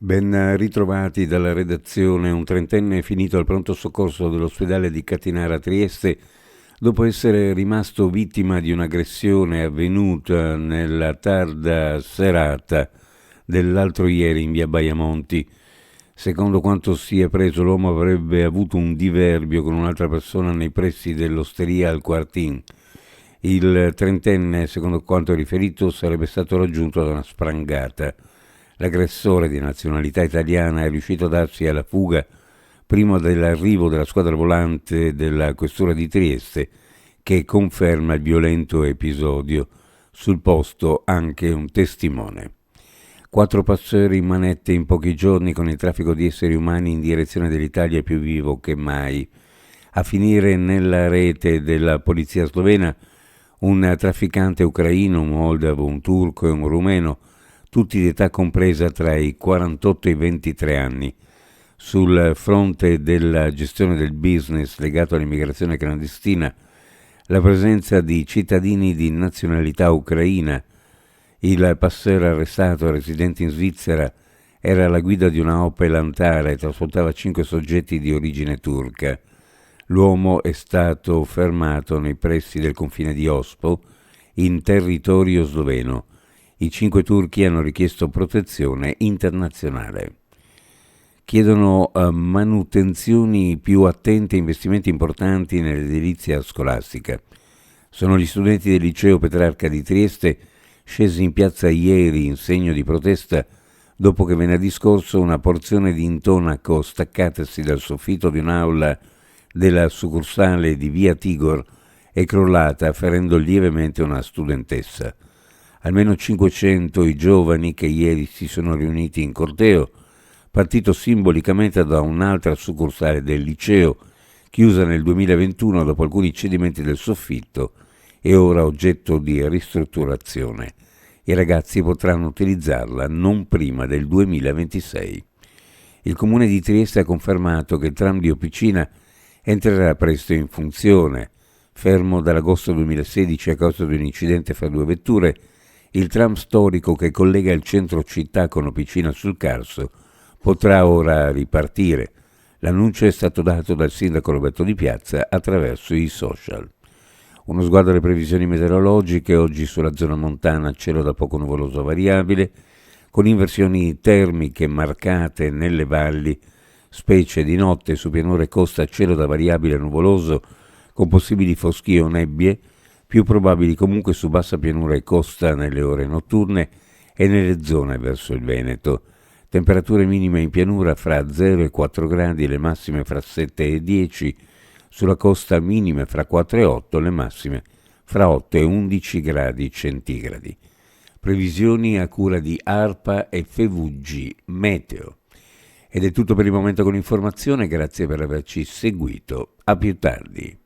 Ben ritrovati dalla redazione. Un trentenne è finito al pronto soccorso dell'ospedale di Catinara Trieste dopo essere rimasto vittima di un'aggressione avvenuta nella tarda serata dell'altro ieri in via Baiamonti. Secondo quanto si è preso, l'uomo avrebbe avuto un diverbio con un'altra persona nei pressi dell'osteria al Quartin. Il trentenne, secondo quanto riferito, sarebbe stato raggiunto da una sprangata. L'aggressore di nazionalità italiana è riuscito a darsi alla fuga prima dell'arrivo della squadra volante della questura di Trieste, che conferma il violento episodio. Sul posto anche un testimone. 4 passeri in manette in pochi giorni, con il traffico di esseri umani in direzione dell'Italia più vivo che mai. A finire nella rete della polizia slovena un trafficante ucraino, un moldavo, un turco e un rumeno, tutti di età compresa tra i 48 e i 23 anni. Sul fronte della gestione del business legato all'immigrazione clandestina, la presenza di cittadini di nazionalità ucraina. Il passero arrestato, residente in Svizzera, era alla guida di una Opel Antara e trasportava 5 soggetti di origine turca. L'uomo è stato fermato nei pressi del confine di Ospo, in territorio sloveno. I 5 turchi hanno richiesto protezione internazionale. Chiedono manutenzioni più attente e investimenti importanti nell'edilizia scolastica. Sono gli studenti del liceo Petrarca di Trieste scesi in piazza ieri in segno di protesta dopo che venerdì scorso una porzione di intonaco staccatasi dal soffitto di un'aula della succursale di via Tigor è crollata, ferendo lievemente una studentessa. Almeno 500 i giovani che ieri si sono riuniti in corteo, partito simbolicamente da un'altra succursale del liceo, chiusa nel 2021 dopo alcuni cedimenti del soffitto e ora oggetto di ristrutturazione. I ragazzi potranno utilizzarla non prima del 2026. Il comune di Trieste ha confermato che il tram di Opicina entrerà presto in funzione. Fermo dall'agosto 2016 a causa di un incidente fra 2 vetture, il tram storico che collega il centro città con Opicina sul Carso potrà ora ripartire. L'annuncio è stato dato dal sindaco Roberto Di Piazza attraverso i social. Uno sguardo alle previsioni meteorologiche. Oggi sulla zona montana cielo da poco nuvoloso variabile, con inversioni termiche marcate nelle valli, specie di notte su pianure e costa cielo da variabile nuvoloso, con possibili foschie o nebbie, più probabili comunque su bassa pianura e costa nelle ore notturne e nelle zone verso il Veneto. Temperature minime in pianura fra 0 e 4 gradi, le massime fra 7 e 10, sulla costa minime fra 4 e 8, le massime fra 8 e 11 gradi centigradi. Previsioni a cura di ARPA e FVG Meteo. Ed è tutto per il momento con l'informazione, grazie per averci seguito, a più tardi.